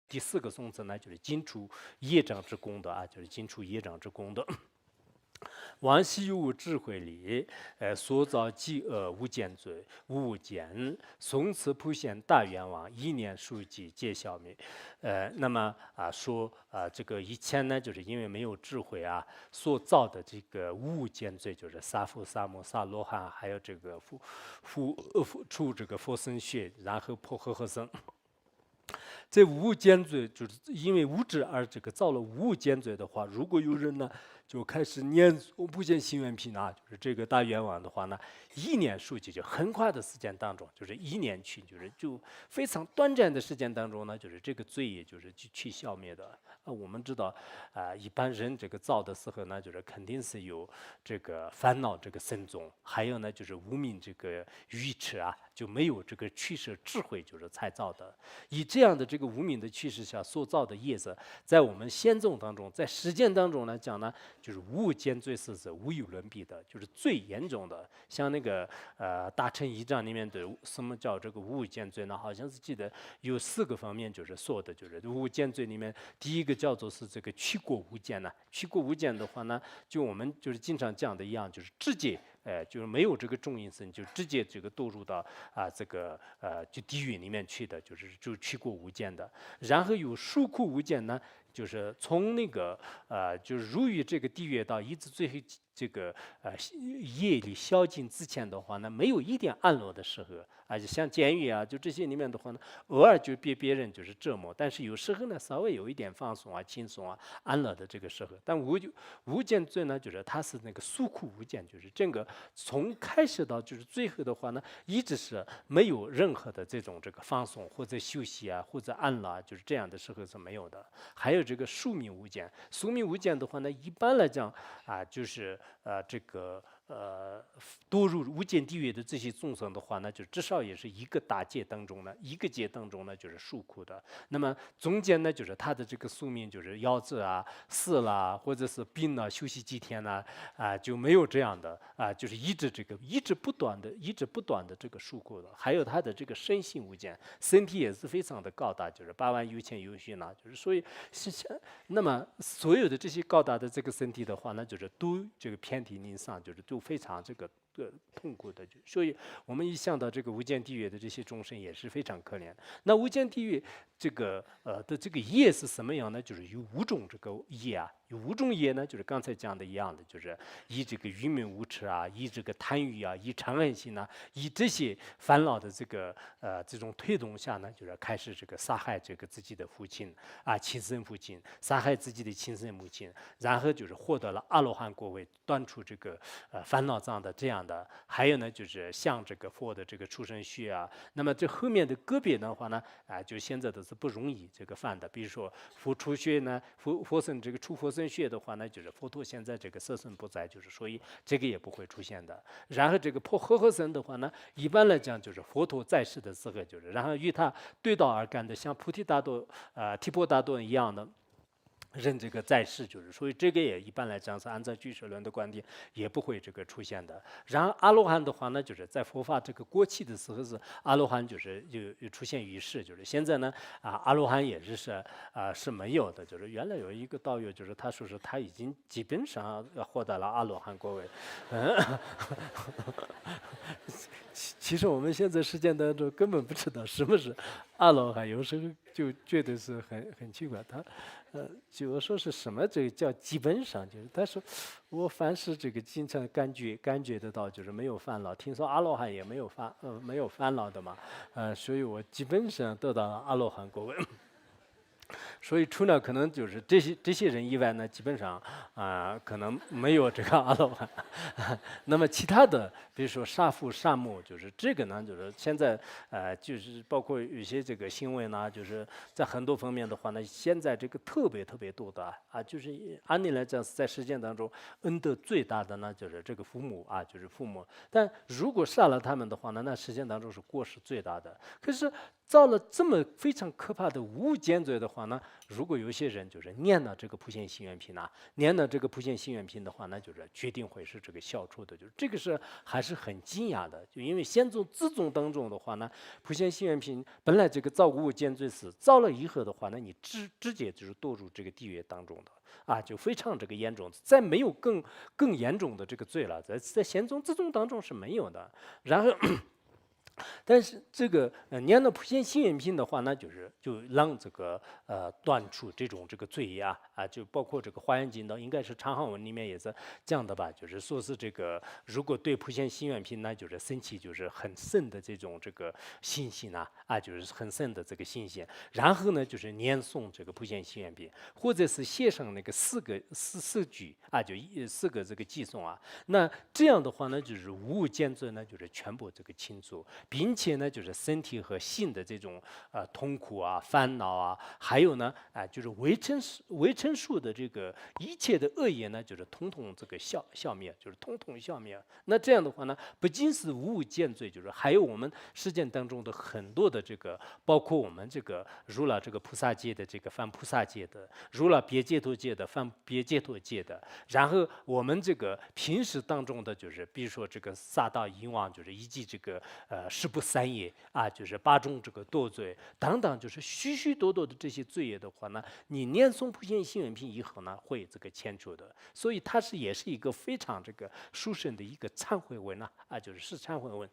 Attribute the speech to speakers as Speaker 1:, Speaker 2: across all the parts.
Speaker 1: 第4个颂词呢，就是尽除业障之功德啊，就是尽除业障之功德。王昔有智慧力，所造积恶无间罪，无间，从此普现大愿望，一念数计皆消灭。那么说这个以前呢，就是因为没有智慧啊，所造的这个无间罪，就是杀父、杀母、杀罗汉，还有这个出这个佛身血，然后破和合僧。这无间罪就是因为无知而这个造了无间罪的话，如果有人呢就开始念不见心愿品啊，就是这个大愿望的话呢，一年数计就很快的时间当中，就是一年去，就非常短暂的时间当中呢，就是这个罪也就是去消灭的。我们知道一般人这个造的时候呢，就是肯定是有这个烦恼这个深重，还有呢就是无明这个愚痴啊，就没有这个驱使智慧，就是才造的。以这样的这个无明的趋势下所造的业子，在我们先宗当中，在实践当中来讲呢，就是无间罪是无有伦比的，就是最严重的。像那个大乘一章里面的什么叫这个无间罪呢？好像是记得有4个方面，就是说的，就是无间罪里面第一个叫做是这个去过无间呢。去过无间的话呢，就我们就是经常讲的一样，就是直接。就是没有这个重因身，就直接这个堕入到这个就地狱里面去的，就去过无间的。然后有疏苦无间呢，就是从那个就是入于这个地狱到一直最后这个业力消尽之前的话呢，没有一点安乐的时候，而且像监狱啊，就这些里面的话呢，偶尔就被别人就是折磨，但是有时候呢，稍微有一点放松啊、轻松啊、安乐的这个时候。但无间罪呢，就是它是那个疏苦无间，就是这个从开始到就是最后的话呢，一直是没有任何的这种这个放松或者休息啊，或者安乐啊，就是这样的时候是没有的。还有这个宿命无间，宿命无间的话呢，一般来讲就是这个堕入无间地狱的这些众生的话呢，就至少也是一个大劫当中呢，一个劫当中呢就是受苦的。那么中间呢，就是他的这个宿命就是夭折啊、死啦，或者是病了、休息几天呢，就没有这样的就是一直不断的这个受苦的。还有他的这个身心无间，身体也是非常的高大，就是8万有千有虚呢，就是所以那么所有的这些高大的这个身体的话呢，就是都这个遍体鳞伤，就是都非常这个痛苦的。所以我们一想到这个无间地狱的这些众生也是非常可怜。那无间地狱这个的这个业是什么样呢？就是有5种这个业啊。有5种业呢，就是刚才讲的一样的，就是以这个愚昧无知啊，以这个贪欲啊，以嗔恨心啊，以这些烦恼的这个这种推动下呢，就是开始这个杀害这个自己的父亲亲生父亲，杀害自己的亲生母亲，然后就是获得了阿罗汉果位，断除这个烦恼障的这样的。还有呢，就是像这个佛的这个出生穴啊，那么这后面的个别的话呢，就现在都是不容易这个犯的。比如说佛出穴呢，佛身这个出佛身穴的话呢，就是佛陀现在这个色身不在，就是所以这个也不会出现的。然后这个破和合身的话呢，一般来讲就是佛陀在世的时候，就是然后与他对道而干的，像菩提大多提婆达多一样的。任这个在世，就是所以这个也一般来讲是按照俱舍论的观点也不会这个出现的。然后阿罗汉的话呢，就是在佛法这个过期的时候是阿罗汉就是就出现于世，就是现在呢阿罗汉也是没有的。就是原来有一个道友，就是他说是他已经基本上获得了阿罗汉果位，其实我们现在实践当中根本不知道什么是阿罗汉，有时候就觉得是很奇怪。他就我说是什么这个叫基本上，就是他说我凡是这个经常感觉得到，就是没有烦恼。听说阿罗汉也没有烦恼的嘛，所以我基本上得到了阿罗汉果位。所以除了可能就是这些人以外呢，基本上可能没有这个阿罗汉。那么其他的，比如说杀父杀母，就是这个呢，就是现在就是包括有些这个新闻呢，就是在很多方面的话呢，现在这个特别多的就是按理来讲是在实践当中恩德最大的呢，就是这个父母就是父母。但如果杀了他们的话呢，那实践当中是过失最大的。可是造了这么非常可怕的无物间罪的话呢，如果有些人就是念了这个普贤行愿品啊，念了这个普贤行愿品的话，那就是决定会是这个消除的，就是这个是还是很惊讶的，就因为先宗自宗当中的话呢，普贤行愿品本来这个造无物间罪是造了以后的话呢，你直接就是堕入这个地狱当中的。啊，就非常这个严重，再没有更严重的这个罪了，在贤宗自宗当中是没有的。然后但是这个念了普贤行愿品的话呢，就让这个断除这种这个罪业啊，就包括这个华严经的，应该是长行文里面也是这样的吧，就是说是这个如果对普贤行愿品呢，就是升起就是很深的这个信心啊，就是很深的这个信心，然后呢就是念诵这个普贤行愿品，或者是写上那个四句啊，就四个这个偈颂啊，那这样的话呢，就是无物间罪呢，就是全部这个清除。并且呢，就是身体和心的这种痛苦啊、烦恼啊，还有呢，就是维生素的这个一切的恶业呢，就是统统这个消灭，就是统统消灭。那这样的话呢，不仅是无物见罪，就是还有我们实践当中的很多的这个，包括我们这个入了这个菩萨界的这个犯菩萨界的，入了别解脱界的犯别解脱界的，然后我们这个平时当中的就是，比如说这个杀盗淫妄，就是以及这个十不三业啊，就是八种这个堕罪等等，就是许许多多的这些罪业的话呢，你念诵普贤行愿品以后呢，会这个迁除的。所以它也是一个非常这个殊胜的一个忏悔文啊，就是忏悔文。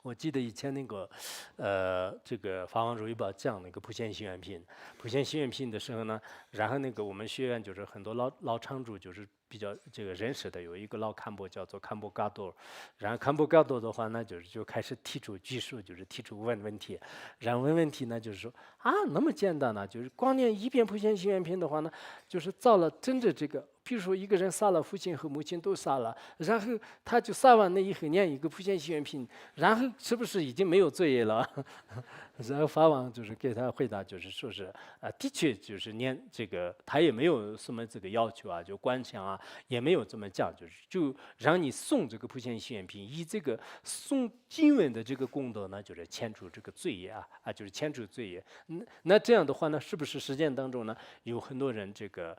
Speaker 1: 我记得以前那个，这个法王如意宝讲那个普贤行愿品，普贤行愿品的时候呢，然后那个我们学院就是很多老场主就是比较这个认识的，有一个老堪布叫做堪布嘎多，然后堪布嘎多的话呢，就开始提出拘束，就是提出问题，然后问问题呢，就是说那么简单呢，就是光念一遍普贤行愿品的话呢，就是造了真的这个。比如说一个人杀了父亲和母亲都杀了，然后他就杀完那以后念一个普贤行愿品，然后是不是已经没有罪业了？然后法王就是给他回答，就是说是的确就是念这个，他也没有什么这个要求啊，就观想啊，也没有这么讲，就让你诵这个普贤行愿品，以这个诵经文的这个功德呢，就是迁除这个罪业就是迁除罪业。那这样的话呢，是不是实践当中呢，有很多人这个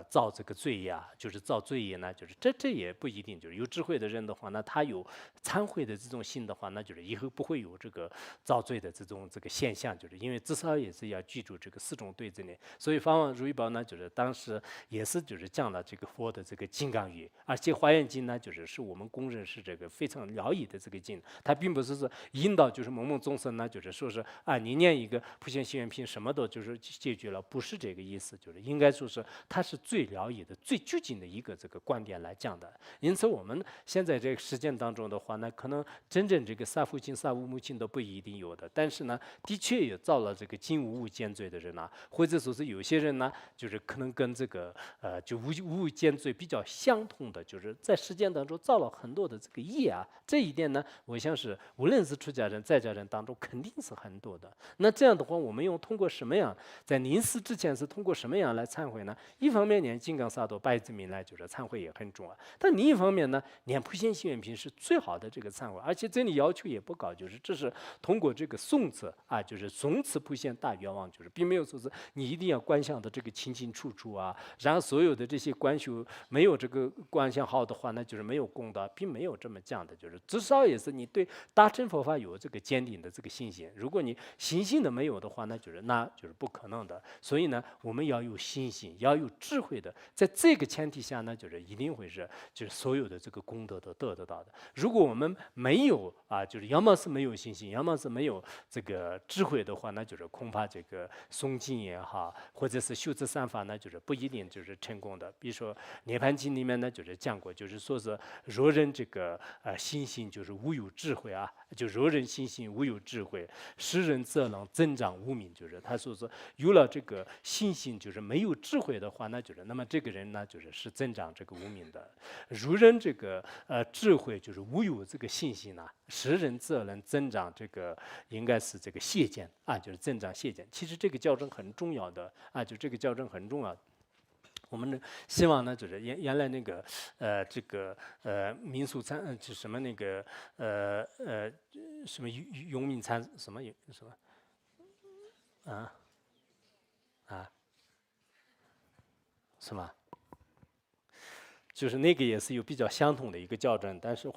Speaker 1: 造这个罪业就是造罪业呢，就是这也不一定，就是有智慧的人的话呢，他有忏悔的这种心的话，那就是以后不会有这个造罪的这个现象，就是因为至少也是要记住这个四种对之内。所以法王如意宝呢，就是当时也是就是讲了这个佛的这个金刚语，而且华严经呢，是我们公认是这个非常了义的这个经，它并不是说引导就是某某众生呢，就是说是你念一个普贤行愿品什么都就是解决了，不是这个意思，就是应该说是它是最了义的、最具体的一个这个观点来讲的。因此我们现在这个实践当中的话呢，可能真正这个杀父亲、杀母亲都不一定有的，但是呢，的确也造了这个尽无物见罪的人或者说是有些人呢，就是可能跟这个就无物见罪比较相同的，就是在实践当中造了很多的这个业这一点呢，我想是无论是出家人、在家人当中肯定是很多的。那这样的话，我们用通过什么样，在临死之前是通过什么样来忏悔呢？一方面念金刚萨埵百字明来，就是忏悔也很重要。但另一方面呢，念普贤行愿品是最好的这个忏悔，而且这里要求也不高，就是这是通过这个诵词就是诵词普贤大愿望，就是并没有说是你一定要观想的这个清清楚楚然后所有的这些观修没有这个观想好的话，那就是没有功德，并没有这么讲的，就是至少也是你对大乘佛法有这个坚定的这个信心。如果你信心的没有的话，那就是不可能的。所以呢，我们要有信心，要有智慧的，在这个前提下呢，就是一定会是就是所有的这个功德都得得到的。如果我们没有就是要么是没有信心，要么是没有这个智慧的话，那就是恐怕这个诵经也好，或者是修持三法呢，就是不一定就是成功的。比如说《涅槃经》里面呢，就是讲过，就是说是若人这个信心就是无有智慧就若人信心无有智慧，世人则能增长无明。就是他说是有了这个信心，就是没有智慧的话，那么这个人呢，是增长这个无明的。如人这个智慧就是无有这个信心世人则能增长这个应该是这个谢见就是增长谢见。其实这个校正很重要的就这个校正很重要。我们希望呢，就是原来那个这个民俗参就什么那个什么永民参什么。啊啊，是吗？就是那个也是有比较相同的一个校正，但是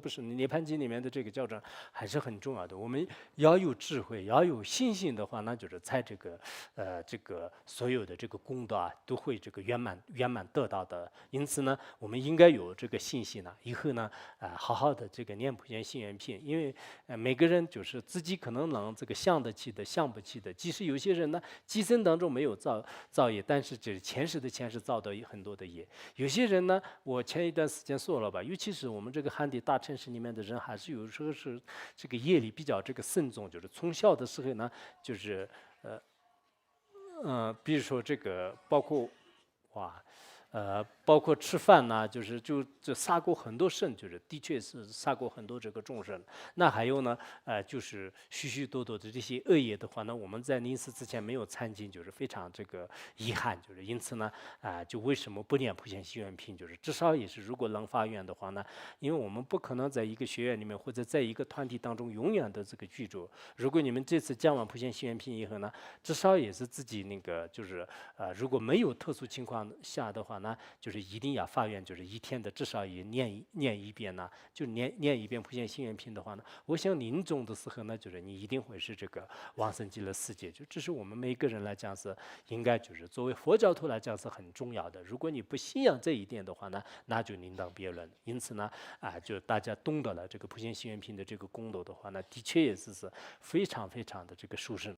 Speaker 1: 不是涅槃经里面的这个校正还是很重要的。我们要有智慧，要有信心的话，那就是在这个所有的这个功德啊，都会这个圆满得到的。因此呢，我们应该有这个信心呢，以后呢，好好的这个念普贤行愿品，因为每个人就是自己可能这个想得起的，想不起的。即使有些人呢，今生当中没有造业，但是这前世的前世造的很多的业。有些人呢，我前一段时间说了吧，尤其是我们这个汉地大城市里面的人，还是有时候是这个业力比较这个慎重，就是从小的时候呢，就是比如说这个包括哇。包括吃饭呐、就杀过很多生，就是的确是杀过很多这个众生。那还有呢，就是许许多多的这些恶业的话呢，我们在临死之前没有参尽，就是非常这个遗憾，就是因此呢，就为什么不念普贤行愿品，就是至少也是如果能发愿的话呢，因为我们不可能在一个学院里面或者在一个团体当中永远的这个居住。如果你们这次讲完普贤行愿品以后呢，至少也是自己那个就是如果没有特殊情况下的话呢，就是一定要发愿，就是一天的至少也念一遍呢，就念一遍普贤行愿品的话呢，我想临终的时候呢，就是你一定会是这个往生极乐世界。就这是我们每个人来讲是应该就是作为佛教徒来讲是很重要的。如果你不信仰这一点的话呢，那就另当别论。因此呢，就大家懂得了这个普贤行愿品的这个功德的话呢，的确也是非常非常的这个殊胜。